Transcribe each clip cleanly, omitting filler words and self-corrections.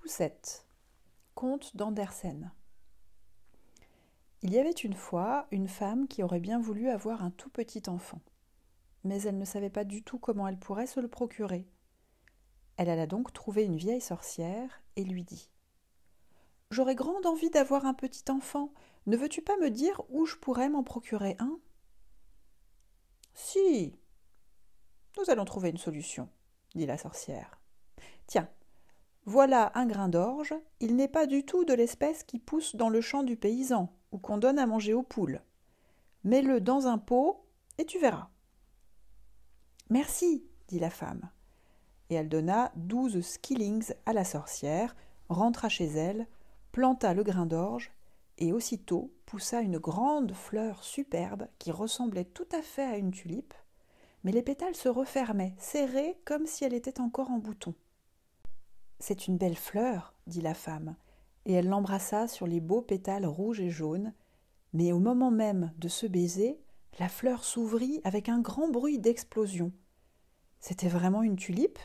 Poussette, conte d'Andersen. Il y avait une fois une femme qui aurait bien voulu avoir un tout petit enfant, mais elle ne savait pas du tout comment elle pourrait se le procurer. Elle alla donc trouver une vieille sorcière et lui dit « J'aurais grande envie d'avoir un petit enfant. Ne veux-tu pas me dire où je pourrais m'en procurer un ?»« Si, nous allons trouver une solution, » dit la sorcière. « Tiens, voilà un grain d'orge, il n'est pas du tout de l'espèce qui pousse dans le champ du paysan ou qu'on donne à manger aux poules. Mets-le dans un pot et tu verras. »« Merci, » dit la femme. Et elle donna 12 skillings à la sorcière, rentra chez elle, planta le grain d'orge, et aussitôt poussa une grande fleur superbe qui ressemblait tout à fait à une tulipe, mais les pétales se refermaient, serrés comme si elle était encore en bouton. « C'est une belle fleur, » dit la femme, et elle l'embrassa sur les beaux pétales rouges et jaunes, mais au moment même de ce baiser, la fleur s'ouvrit avec un grand bruit d'explosion. C'était vraiment une tulipe,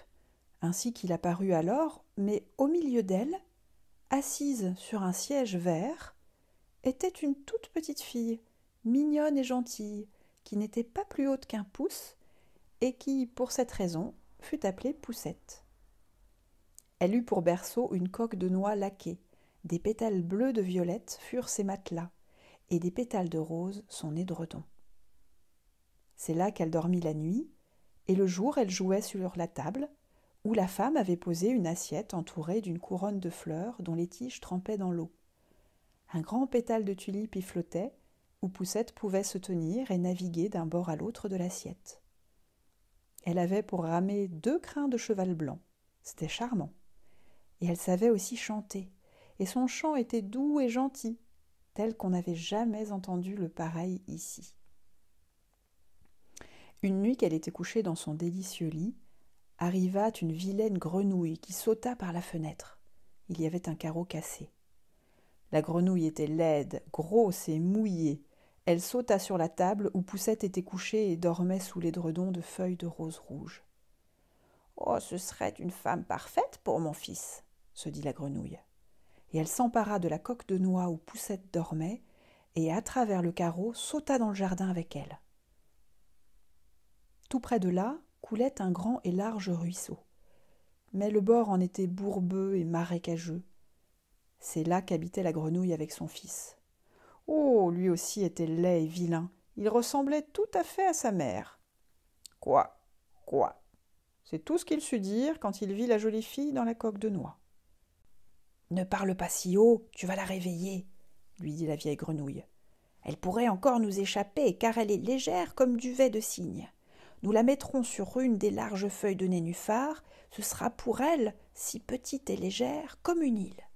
ainsi qu'il apparut alors, mais au milieu d'elle, assise sur un siège vert, était une toute petite fille, mignonne et gentille, qui n'était pas plus haute qu'1 pouce, et qui, pour cette raison, fut appelée Poussette. Elle eut pour berceau une coque de noix laquée, des pétales bleus de violette furent ses matelas, et des pétales de rose son édredon. C'est là qu'elle dormit la nuit, et le jour elle jouait sur la table, où la femme avait posé une assiette entourée d'une couronne de fleurs dont les tiges trempaient dans l'eau. Un grand pétale de tulipe y flottait, où Poussette pouvait se tenir et naviguer d'un bord à l'autre de l'assiette. Elle avait pour ramer 2 crins de cheval blanc. C'était charmant. Et elle savait aussi chanter, et son chant était doux et gentil, tel qu'on n'avait jamais entendu le pareil ici. Une nuit qu'elle était couchée dans son délicieux lit, arriva une vilaine grenouille qui sauta par la fenêtre. Il y avait un carreau cassé. La grenouille était laide, grosse et mouillée. Elle sauta sur la table où Poussette était couchée et dormait sous l'édredon de feuilles de rose rouge. « Oh, ce serait une femme parfaite pour mon fils !» se dit la grenouille. Et elle s'empara de la coque de noix où Poussette dormait, et à travers le carreau sauta dans le jardin avec elle. Tout près de là coulait un grand et large ruisseau, mais le bord en était bourbeux et marécageux. C'est là qu'habitait la grenouille avec son fils. Oh, lui aussi était laid et vilain, il ressemblait tout à fait à sa mère. « Quoi, quoi ?» C'est tout ce qu'il sut dire quand il vit la jolie fille dans la coque de noix. « Ne parle pas si haut, tu vas la réveiller, » lui dit la vieille grenouille. « Elle pourrait encore nous échapper, car elle est légère comme duvet de cygne. Nous la mettrons sur une des larges feuilles de nénuphar, ce sera pour elle si petite et légère comme une île.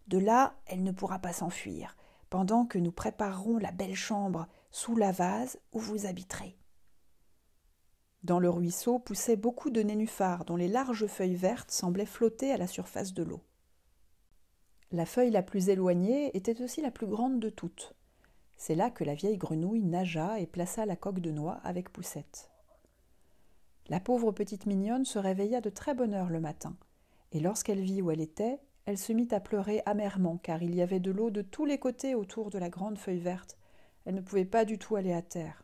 De là, elle ne pourra pas s'enfuir, pendant que nous préparerons la belle chambre sous la vase où vous habiterez. » Dans le ruisseau poussaient beaucoup de nénuphars dont les larges feuilles vertes semblaient flotter à la surface de l'eau. La feuille la plus éloignée était aussi la plus grande de toutes. C'est là que la vieille grenouille nagea et plaça la coque de noix avec Poussette. La pauvre petite mignonne se réveilla de très bonne heure le matin, et lorsqu'elle vit où elle était, elle se mit à pleurer amèrement, car il y avait de l'eau de tous les côtés autour de la grande feuille verte. Elle ne pouvait pas du tout aller à terre.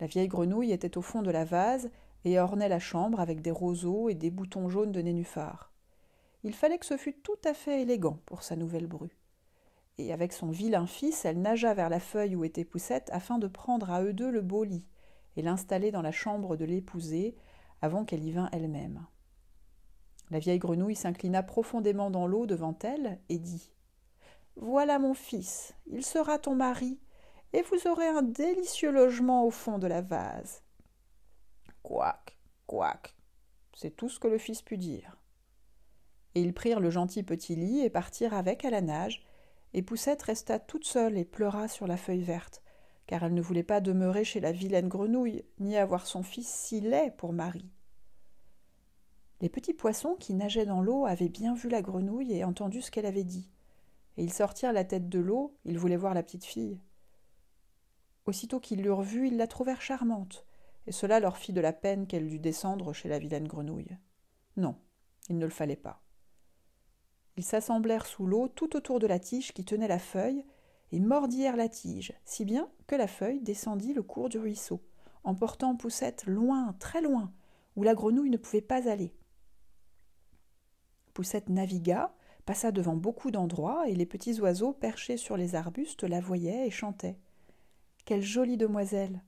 La vieille grenouille était au fond de la vase et ornait la chambre avec des roseaux et des boutons jaunes de nénuphar. Il fallait que ce fût tout à fait élégant pour sa nouvelle bru. Et avec son vilain fils, elle nagea vers la feuille où était Poussette afin de prendre à eux deux le beau lit et l'installer dans la chambre de l'épousée avant qu'elle y vînt elle-même. La vieille grenouille s'inclina profondément dans l'eau devant elle et dit « Voilà mon fils, il sera ton mari, et vous aurez un délicieux logement au fond de la vase. » Couac, couac, c'est tout ce que le fils put dire. Et ils prirent le gentil petit lit et partirent avec à la nage, et Poussette resta toute seule et pleura sur la feuille verte, car elle ne voulait pas demeurer chez la vilaine grenouille, ni avoir son fils si laid pour mari. Les petits poissons qui nageaient dans l'eau avaient bien vu la grenouille et entendu ce qu'elle avait dit, et ils sortirent la tête de l'eau, ils voulaient voir la petite fille. Aussitôt qu'ils l'eurent vue, ils la trouvèrent charmante, et cela leur fit de la peine qu'elle dût descendre chez la vilaine grenouille. Non, il ne le fallait pas. Ils s'assemblèrent sous l'eau tout autour de la tige qui tenait la feuille et mordirent la tige, si bien que la feuille descendit le cours du ruisseau, emportant Poussette loin, très loin, où la grenouille ne pouvait pas aller. Poussette navigua, passa devant beaucoup d'endroits, et les petits oiseaux perchés sur les arbustes la voyaient et chantaient. « Quelle jolie demoiselle !»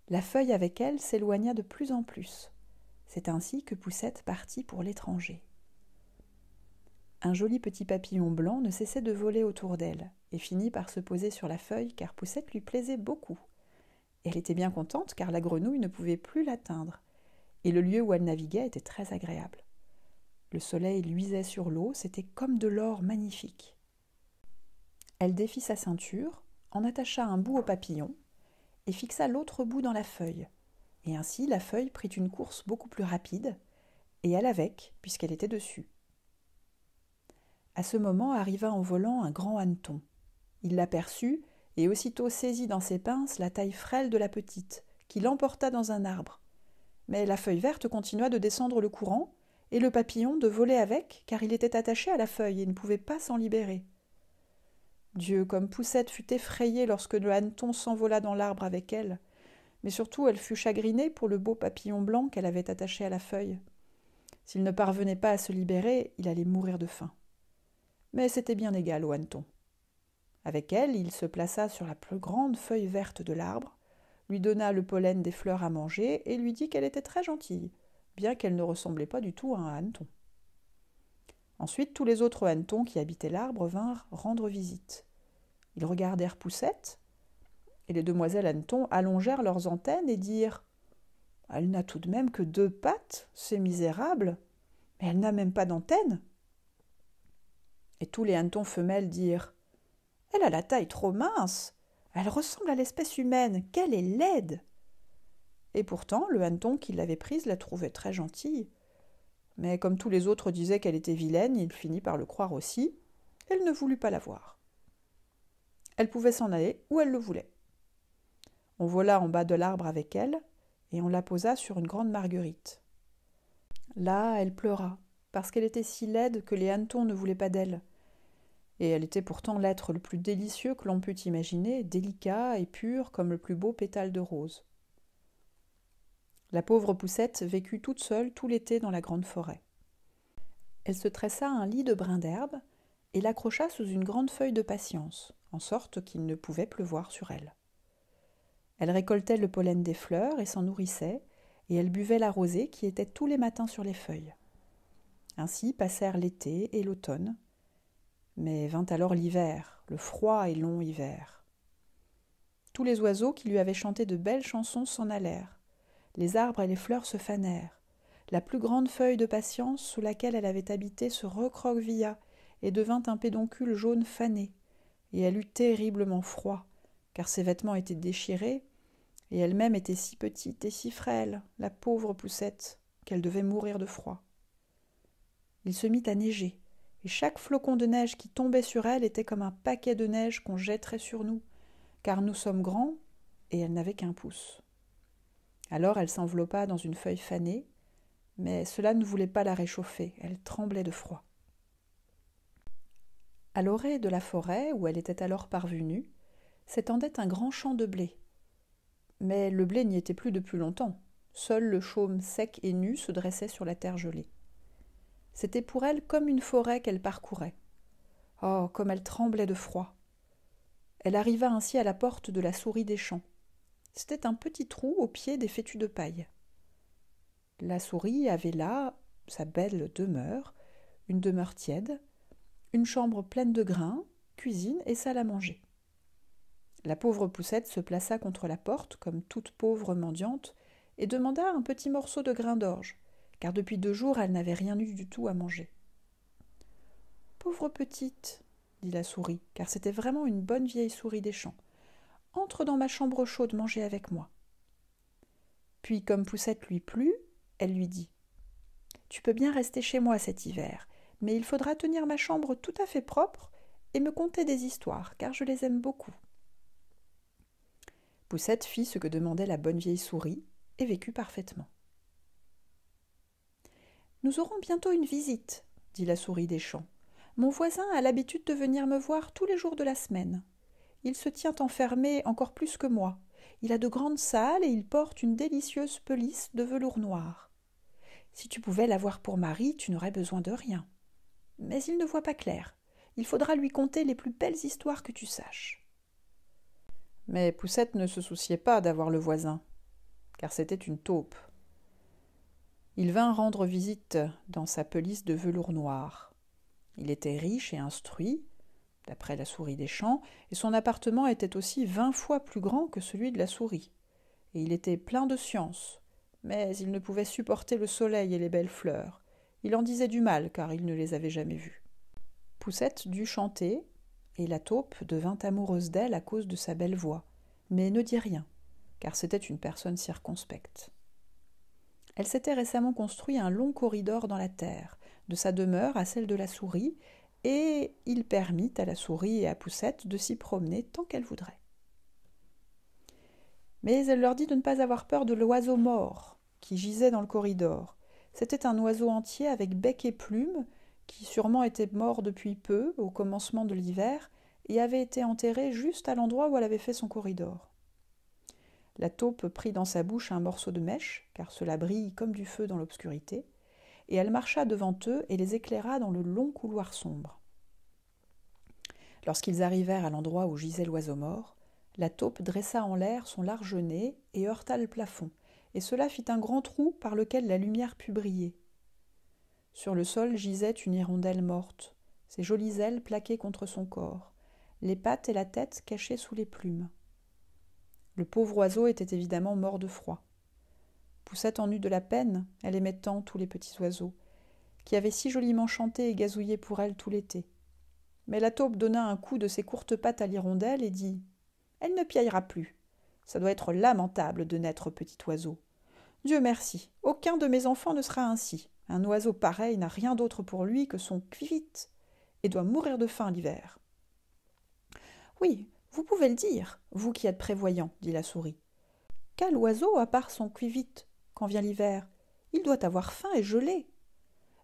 La feuille avec elle s'éloigna de plus en plus. C'est ainsi que Poussette partit pour l'étranger. Un joli petit papillon blanc ne cessait de voler autour d'elle, et finit par se poser sur la feuille car Poussette lui plaisait beaucoup. Elle était bien contente car la grenouille ne pouvait plus l'atteindre, et le lieu où elle naviguait était très agréable. Le soleil luisait sur l'eau, c'était comme de l'or magnifique. Elle défit sa ceinture, en attacha un bout au papillon, et fixa l'autre bout dans la feuille. Et ainsi la feuille prit une course beaucoup plus rapide, et elle avec, puisqu'elle était dessus. À ce moment arriva en volant un grand hanneton. Il l'aperçut, et aussitôt saisit dans ses pinces la taille frêle de la petite, qui l'emporta dans un arbre. Mais la feuille verte continua de descendre le courant, et le papillon de voler avec, car il était attaché à la feuille et ne pouvait pas s'en libérer. Dieu, comme Poussette fut effrayée lorsque le hanneton s'envola dans l'arbre avec elle, mais surtout elle fut chagrinée pour le beau papillon blanc qu'elle avait attaché à la feuille. S'il ne parvenait pas à se libérer, il allait mourir de faim. Mais c'était bien égal au hanneton. Avec elle, il se plaça sur la plus grande feuille verte de l'arbre, lui donna le pollen des fleurs à manger et lui dit qu'elle était très gentille, bien qu'elle ne ressemblait pas du tout à un hanneton. Ensuite, tous les autres hannetons qui habitaient l'arbre vinrent rendre visite. Ils regardèrent Poussette, et les demoiselles hannetons allongèrent leurs antennes et dirent « Elle n'a tout de même que 2 pattes, c'est misérable, mais elle n'a même pas d'antenne. » Et tous les hannetons femelles dirent « Elle a la taille trop mince, elle ressemble à l'espèce humaine, qu'elle est laide !» Et pourtant, le hanneton qui l'avait prise la trouvait très gentille. Mais comme tous les autres disaient qu'elle était vilaine, il finit par le croire aussi. Elle ne voulut pas la voir. Elle pouvait s'en aller où elle le voulait. On vola en bas de l'arbre avec elle, et on la posa sur une grande marguerite. Là, elle pleura, parce qu'elle était si laide que les hannetons ne voulaient pas d'elle. Et elle était pourtant l'être le plus délicieux que l'on pût imaginer, délicat et pur comme le plus beau pétale de rose. La pauvre Poussette vécut toute seule tout l'été dans la grande forêt. Elle se tressa un lit de brins d'herbe et l'accrocha sous une grande feuille de patience, en sorte qu'il ne pouvait pleuvoir sur elle. Elle récoltait le pollen des fleurs et s'en nourrissait, et elle buvait la rosée qui était tous les matins sur les feuilles. Ainsi passèrent l'été et l'automne, mais vint alors l'hiver, le froid et long hiver. Tous les oiseaux qui lui avaient chanté de belles chansons s'en allèrent. Les arbres et les fleurs se fanèrent. La plus grande feuille de patience sous laquelle elle avait habité se recroquevilla et devint un pédoncule jaune fané, et elle eut terriblement froid, car ses vêtements étaient déchirés, et elle-même était si petite et si frêle, la pauvre Poussette, qu'elle devait mourir de froid. Il se mit à neiger, et chaque flocon de neige qui tombait sur elle était comme un paquet de neige qu'on jetterait sur nous, car nous sommes grands, et elle n'avait qu'1 pouce. Alors elle s'enveloppa dans une feuille fanée, mais cela ne voulait pas la réchauffer, elle tremblait de froid. À l'orée de la forêt, où elle était alors parvenue, s'étendait un grand champ de blé. Mais le blé n'y était plus depuis longtemps, seul le chaume sec et nu se dressait sur la terre gelée. C'était pour elle comme une forêt qu'elle parcourait. Oh, comme elle tremblait de froid! Elle arriva ainsi à la porte de la souris des champs. C'était un petit trou au pied des fétus de paille. La souris avait là sa belle demeure, une demeure tiède, une chambre pleine de grains, cuisine et salle à manger. La pauvre Poussette se plaça contre la porte, comme toute pauvre mendiante, et demanda un petit morceau de grain d'orge, car depuis 2 jours elle n'avait rien eu du tout à manger. « Pauvre petite, » dit la souris, car c'était vraiment une bonne vieille souris des champs, « entre dans ma chambre chaude manger avec moi. » Puis, comme Poussette lui plut, elle lui dit « Tu peux bien rester chez moi cet hiver, mais il faudra tenir ma chambre tout à fait propre et me conter des histoires, car je les aime beaucoup. » Poussette fit ce que demandait la bonne vieille souris et vécut parfaitement. « Nous aurons bientôt une visite, » dit la souris des champs. Mon voisin a l'habitude de venir me voir tous les jours de la semaine. Il se tient enfermé encore plus que moi. Il a de grandes salles et il porte une délicieuse pelisse de velours noir. Si tu pouvais l'avoir pour mari, tu n'aurais besoin de rien. Mais il ne voit pas clair. Il faudra lui conter les plus belles histoires que tu saches. » Mais Poussette ne se souciait pas d'avoir le voisin, car c'était une taupe. Il vint rendre visite dans sa pelisse de velours noir. Il était riche et instruit, d'après la souris des champs, et son appartement était aussi 20 fois plus grand que celui de la souris. Et il était plein de science, mais il ne pouvait supporter le soleil et les belles fleurs. Il en disait du mal, car il ne les avait jamais vues. Poussette dut chanter, et la taupe devint amoureuse d'elle à cause de sa belle voix, mais ne dit rien, car c'était une personne circonspecte. Elle s'était récemment construit un long corridor dans la terre, de sa demeure à celle de la souris, et il permit à la souris et à Poussette de s'y promener tant qu'elle voudrait. Mais elle leur dit de ne pas avoir peur de l'oiseau mort qui gisait dans le corridor. C'était un oiseau entier avec bec et plumes, qui sûrement était mort depuis peu, au commencement de l'hiver, et avait été enterré juste à l'endroit où elle avait fait son corridor. La taupe prit dans sa bouche un morceau de mèche, car cela brille comme du feu dans l'obscurité, et elle marcha devant eux et les éclaira dans le long couloir sombre. Lorsqu'ils arrivèrent à l'endroit où gisait l'oiseau mort, la taupe dressa en l'air son large nez et heurta le plafond, et cela fit un grand trou par lequel la lumière put briller. Sur le sol gisait une hirondelle morte, ses jolies ailes plaquées contre son corps, les pattes et la tête cachées sous les plumes. Le pauvre oiseau était évidemment mort de froid. Poussette en eut de la peine, elle aimait tant tous les petits oiseaux, qui avaient si joliment chanté et gazouillé pour elle tout l'été. Mais la taupe donna un coup de ses courtes pattes à l'hirondelle et dit « Elle ne piaillera plus. Ça doit être lamentable de naître petit oiseau. Dieu merci, aucun de mes enfants ne sera ainsi. Un oiseau pareil n'a rien d'autre pour lui que son cuivite et doit mourir de faim l'hiver. » « Oui, vous pouvez le dire, vous qui êtes prévoyant, dit la souris. Quel oiseau, à part son cuivite, quand vient l'hiver? Il doit avoir faim et gelé.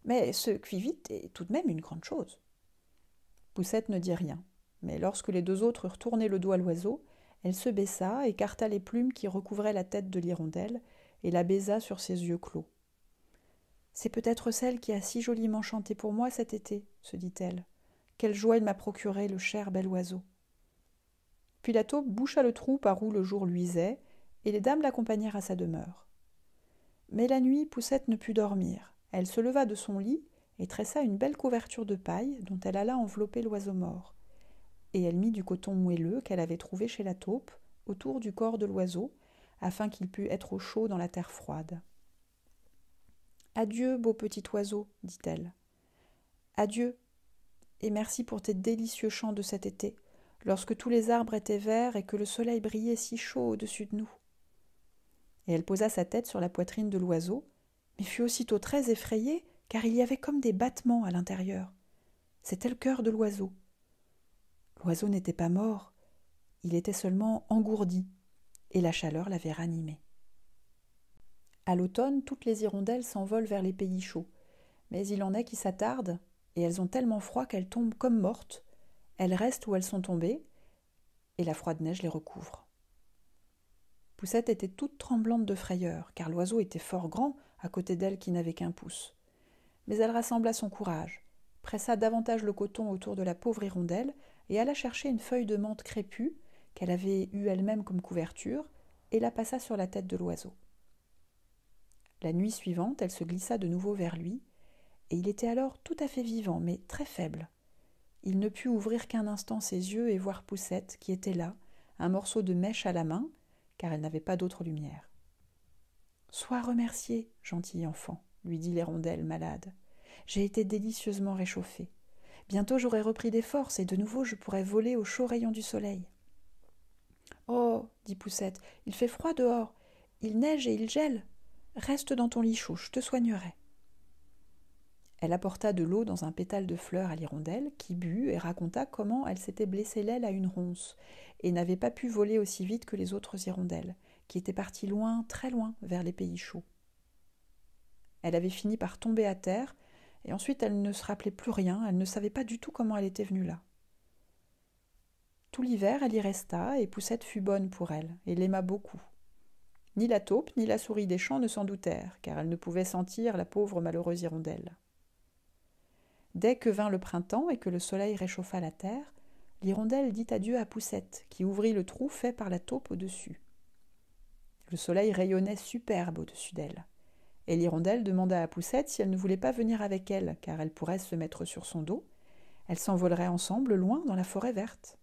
Mais ce cuivite est tout de même une grande chose. » Poussette ne dit rien, mais lorsque les deux autres eurent tourné le dos à l'oiseau, elle se baissa, écarta les plumes qui recouvraient la tête de l'hirondelle et la baisa sur ses yeux clos. « C'est peut-être celle qui a si joliment chanté pour moi cet été, se dit-elle. Quelle joie il m'a procuré, le cher bel oiseau. » Puis la taupe boucha le trou par où le jour luisait, et les dames l'accompagnèrent à sa demeure. Mais la nuit, Poussette ne put dormir. Elle se leva de son lit et tressa une belle couverture de paille dont elle alla envelopper l'oiseau mort. Et elle mit du coton moelleux qu'elle avait trouvé chez la taupe autour du corps de l'oiseau, afin qu'il pût être au chaud dans la terre froide. « Adieu, beau petit oiseau, dit-elle. Adieu, et merci pour tes délicieux chants de cet été, lorsque tous les arbres étaient verts et que le soleil brillait si chaud au-dessus de nous. » Et elle posa sa tête sur la poitrine de l'oiseau, mais fut aussitôt très effrayée, car il y avait comme des battements à l'intérieur. C'était le cœur de l'oiseau. L'oiseau n'était pas mort, il était seulement engourdi, et la chaleur l'avait ranimé. À l'automne, toutes les hirondelles s'envolent vers les pays chauds, mais il en est qui s'attardent, et elles ont tellement froid qu'elles tombent comme mortes. Elles restent où elles sont tombées, et la froide neige les recouvre. Poussette était toute tremblante de frayeur, car l'oiseau était fort grand à côté d'elle qui n'avait qu'un pouce. Mais elle rassembla son courage, pressa davantage le coton autour de la pauvre hirondelle et alla chercher une feuille de menthe crépue qu'elle avait eue elle-même comme couverture et la passa sur la tête de l'oiseau. La nuit suivante, elle se glissa de nouveau vers lui, et il était alors tout à fait vivant, mais très faible. Il ne put ouvrir qu'un instant ses yeux et voir Poussette, qui était là, un morceau de mèche à la main, car elle n'avait pas d'autre lumière. « Sois remercié, gentil enfant, lui dit l'hirondelle malade. J'ai été délicieusement réchauffée. Bientôt j'aurai repris des forces et de nouveau je pourrai voler aux chauds rayons du soleil. »« Oh, dit Poussette, il fait froid dehors, il neige et il gèle. Reste dans ton lit chaud, je te soignerai. » Elle apporta de l'eau dans un pétale de fleurs à l'hirondelle, qui but et raconta comment elle s'était blessé l'aile à une ronce, et n'avait pas pu voler aussi vite que les autres hirondelles, qui étaient parties loin, très loin, vers les pays chauds. Elle avait fini par tomber à terre, Et ensuite, elle ne se rappelait plus rien, elle ne savait pas du tout comment elle était venue là. Tout l'hiver, elle y resta, et Poussette fut bonne pour elle, et l'aima beaucoup. Ni la taupe, ni la souris des champs ne s'en doutèrent, car elles ne pouvaient sentir la pauvre malheureuse hirondelle. Dès que vint le printemps et que le soleil réchauffa la terre, l'hirondelle dit adieu à Poussette, qui ouvrit le trou fait par la taupe au-dessus. Le soleil rayonnait superbe au-dessus d'elle, et l'hirondelle demanda à Poussette si elle ne voulait pas venir avec elle, car elle pourrait se mettre sur son dos. Elles s'envoleraient ensemble loin dans la forêt verte.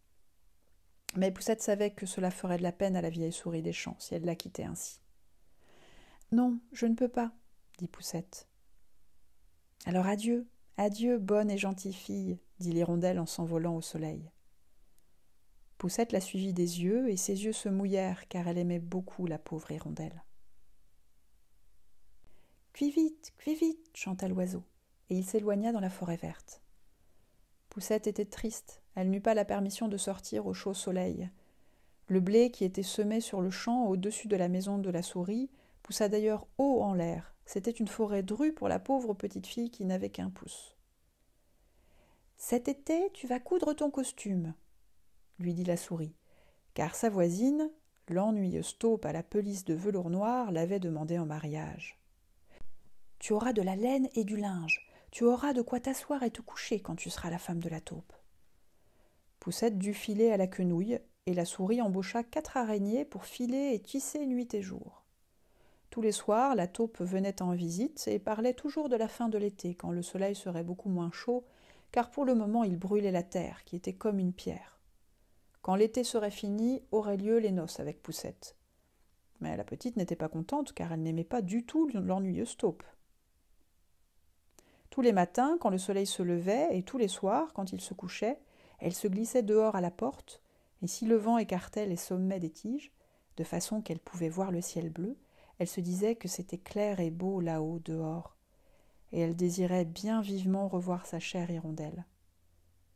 Mais Poussette savait que cela ferait de la peine à la vieille souris des champs si elle la quittait ainsi. « Non, je ne peux pas, » dit Poussette. « Alors adieu, adieu, bonne et gentille fille, » dit l'hirondelle en s'envolant au soleil. Poussette la suivit des yeux, et ses yeux se mouillèrent, car elle aimait beaucoup la pauvre hirondelle. « Cuis vite, chanta l'oiseau, et il s'éloigna dans la forêt verte. Poussette était triste, elle n'eut pas la permission de sortir au chaud soleil. Le blé qui était semé sur le champ au-dessus de la maison de la souris poussa d'ailleurs haut en l'air. C'était une forêt drue pour la pauvre petite fille qui n'avait qu'1 pouce. « Cet été, tu vas coudre ton costume, » lui dit la souris, car sa voisine, l'ennuyeuse taupe à la pelisse de velours noir, l'avait demandé en mariage. « Tu auras de la laine et du linge. Tu auras de quoi t'asseoir et te coucher quand tu seras la femme de la taupe. » Poussette dut filer à la quenouille, et la souris embaucha 4 araignées pour filer et tisser nuit et jour. Tous les soirs, la taupe venait en visite et parlait toujours de la fin de l'été, quand le soleil serait beaucoup moins chaud, car pour le moment il brûlait la terre, qui était comme une pierre. Quand l'été serait fini, auraient lieu les noces avec Poussette. Mais la petite n'était pas contente, car elle n'aimait pas du tout l'ennuyeuse taupe. Tous les matins, quand le soleil se levait, et tous les soirs, quand il se couchait, elle se glissait dehors à la porte, et si le vent écartait les sommets des tiges, de façon qu'elle pouvait voir le ciel bleu, elle se disait que c'était clair et beau là-haut, dehors, et elle désirait bien vivement revoir sa chère hirondelle.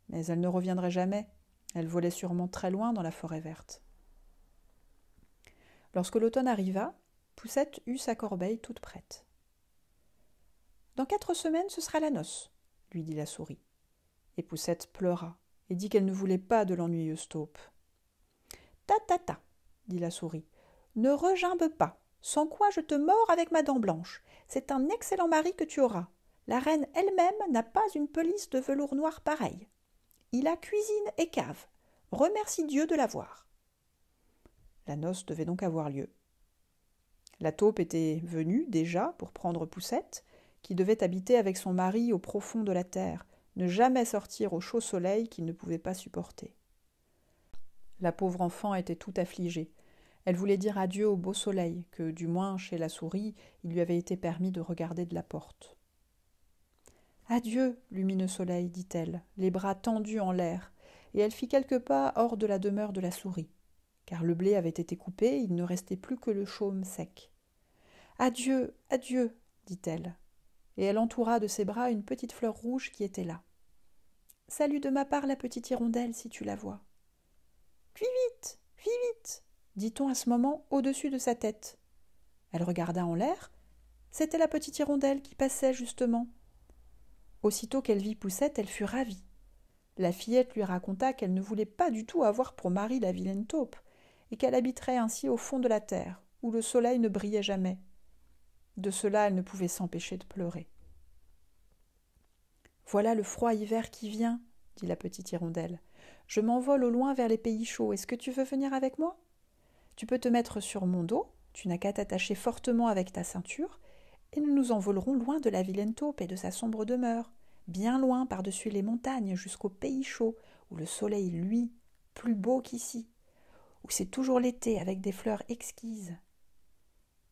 Mais elle ne reviendrait jamais, elle volait sûrement très loin dans la forêt verte. Lorsque l'automne arriva, Poussette eut sa corbeille toute prête. « Dans 4 semaines, ce sera la noce, » lui dit la souris. Et Poussette pleura et dit qu'elle ne voulait pas de l'ennuyeuse taupe. « Ta, ta, ta, » dit la souris, « ne regimbe pas, sans quoi je te mords avec ma dent blanche. C'est un excellent mari que tu auras. La reine elle-même n'a pas une pelisse de velours noir pareille. Il a cuisine et cave. Remercie Dieu de l'avoir. » La noce devait donc avoir lieu. La taupe était venue déjà pour prendre Poussette, qui devait habiter avec son mari au profond de la terre, ne jamais sortir au chaud soleil qu'il ne pouvait pas supporter. La pauvre enfant était tout affligée. Elle voulait dire adieu au beau soleil, que, du moins chez la souris, il lui avait été permis de regarder de la porte. « Adieu, lumineux soleil, dit-elle, les bras tendus en l'air, et elle fit quelques pas hors de la demeure de la souris. Car le blé avait été coupé, il ne restait plus que le chaume sec. « Adieu, adieu, dit-elle, et elle entoura de ses bras une petite fleur rouge qui était là. « Salut de ma part la petite hirondelle, si tu la vois. »« Cuis vite, dit-on à ce moment au-dessus de sa tête. Elle regarda en l'air. C'était la petite hirondelle qui passait justement. Aussitôt qu'elle vit Poussette, elle fut ravie. La fillette lui raconta qu'elle ne voulait pas du tout avoir pour mari la vilaine taupe, et qu'elle habiterait ainsi au fond de la terre, où le soleil ne brillait jamais. De cela, elle ne pouvait s'empêcher de pleurer. « Voilà le froid hiver qui vient, » dit la petite hirondelle. « Je m'envole au loin vers les pays chauds. Est-ce que tu veux venir avec moi ? Tu peux te mettre sur mon dos, tu n'as qu'à t'attacher fortement avec ta ceinture, et nous nous envolerons loin de la vilaine taupe et de sa sombre demeure, bien loin par-dessus les montagnes jusqu'aux pays chauds, où le soleil luit, plus beau qu'ici, où c'est toujours l'été avec des fleurs exquises.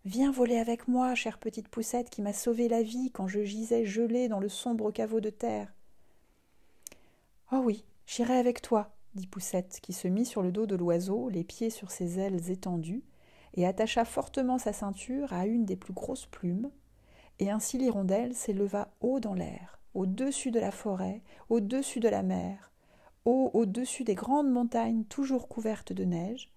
Viens voler avec moi, chère petite Poussette qui m'a sauvé la vie quand je gisais gelée dans le sombre caveau de terre. »« Oh oui, j'irai avec toi, » dit Poussette, qui se mit sur le dos de l'oiseau, les pieds sur ses ailes étendues, et attacha fortement sa ceinture à une des plus grosses plumes, et ainsi l'hirondelle s'éleva haut dans l'air, au-dessus de la forêt, au-dessus de la mer, haut au-dessus des grandes montagnes toujours couvertes de neige,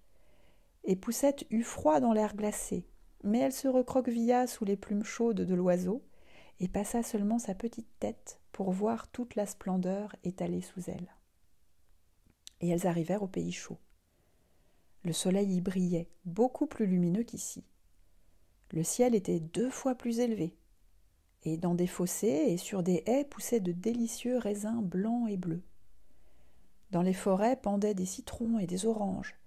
et Poussette eut froid dans l'air glacé, mais elle se recroquevilla sous les plumes chaudes de l'oiseau, et passa seulement sa petite tête pour voir toute la splendeur étalée sous elle. Et elles arrivèrent au pays chaud. Le soleil y brillait, beaucoup plus lumineux qu'ici. Le ciel était 2 fois plus élevé, et dans des fossés et sur des haies poussaient de délicieux raisins blancs et bleus. Dans les forêts pendaient des citrons et des oranges,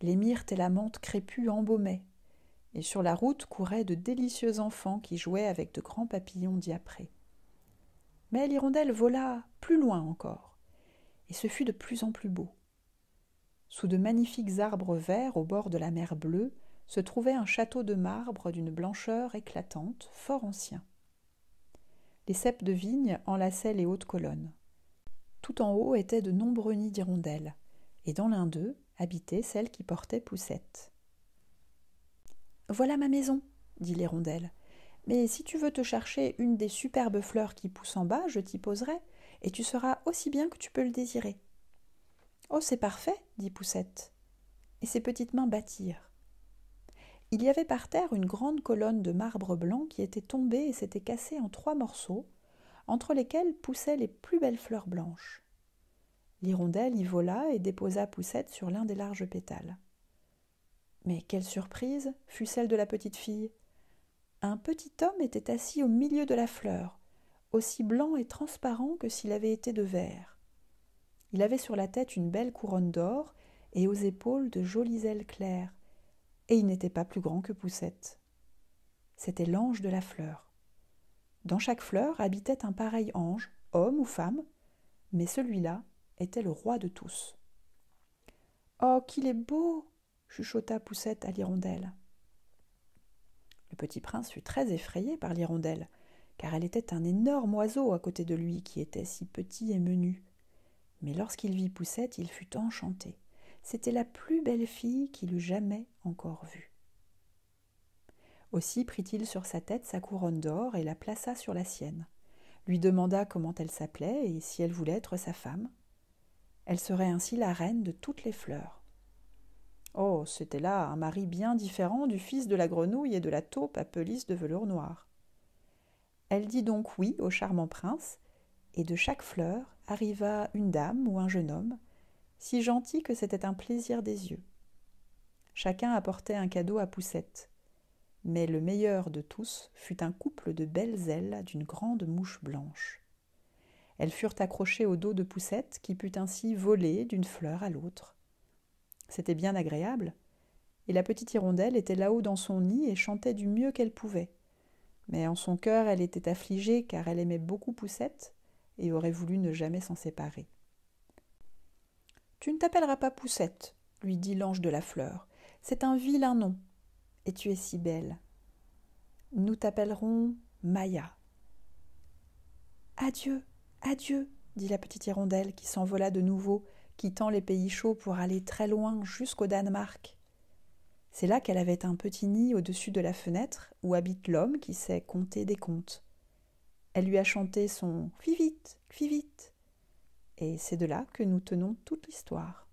les myrtes et la menthe crépue embaumaient, et sur la route couraient de délicieux enfants qui jouaient avec de grands papillons diaprés. Mais l'hirondelle vola plus loin encore, et ce fut de plus en plus beau. Sous de magnifiques arbres verts au bord de la mer bleue se trouvait un château de marbre d'une blancheur éclatante, fort ancien. Les ceps de vigne enlaçaient les hautes colonnes. Tout en haut étaient de nombreux nids d'hirondelles, et dans l'un d'eux habitait celle qui portait Poussette. « Voilà ma maison, dit l'hirondelle. Mais si tu veux te chercher une des superbes fleurs qui poussent en bas, je t'y poserai, et tu seras aussi bien que tu peux le désirer. » « Oh, c'est parfait, dit Poussette. Et ses petites mains battirent. Il y avait par terre une grande colonne de marbre blanc qui était tombée et s'était cassée en 3 morceaux, entre lesquels poussaient les plus belles fleurs blanches. L'hirondelle y vola et déposa Poussette sur l'un des larges pétales. Mais quelle surprise fut celle de la petite fille. Un petit homme était assis au milieu de la fleur, aussi blanc et transparent que s'il avait été de verre. Il avait sur la tête une belle couronne d'or et aux épaules de jolies ailes claires, et il n'était pas plus grand que Poussette. C'était l'ange de la fleur. Dans chaque fleur habitait un pareil ange, homme ou femme, mais celui-là était le roi de tous. « Oh, qu'il est beau !» chuchota Poussette à l'hirondelle. Le petit prince fut très effrayé par l'hirondelle, car elle était un énorme oiseau à côté de lui qui était si petit et menu. Mais lorsqu'il vit Poussette, il fut enchanté. C'était la plus belle fille qu'il eût jamais encore vue. Aussi prit-il sur sa tête sa couronne d'or et la plaça sur la sienne, lui demanda comment elle s'appelait et si elle voulait être sa femme. Elle serait ainsi la reine de toutes les fleurs. Oh, c'était là un mari bien différent du fils de la grenouille et de la taupe à pelisse de velours noir. Elle dit donc oui au charmant prince, et de chaque fleur arriva une dame ou un jeune homme, si gentil que c'était un plaisir des yeux. Chacun apportait un cadeau à Poussette, mais le meilleur de tous fut un couple de belles ailes d'une grande mouche blanche. Elles furent accrochées au dos de Poussette, qui put ainsi voler d'une fleur à l'autre. C'était bien agréable, et la petite hirondelle était là-haut dans son nid et chantait du mieux qu'elle pouvait. Mais en son cœur, elle était affligée car elle aimait beaucoup Poussette et aurait voulu ne jamais s'en séparer. « Tu ne t'appelleras pas Poussette, lui dit l'ange de la fleur. C'est un vilain nom, et tu es si belle. Nous t'appellerons Maya. »« Adieu, adieu, dit la petite hirondelle qui s'envola de nouveau, quittant les pays chauds pour aller très loin jusqu'au Danemark. C'est là qu'elle avait un petit nid au-dessus de la fenêtre où habite l'homme qui sait conter des contes. Elle lui a chanté son « Fis vite, et c'est de là que nous tenons toute l'histoire.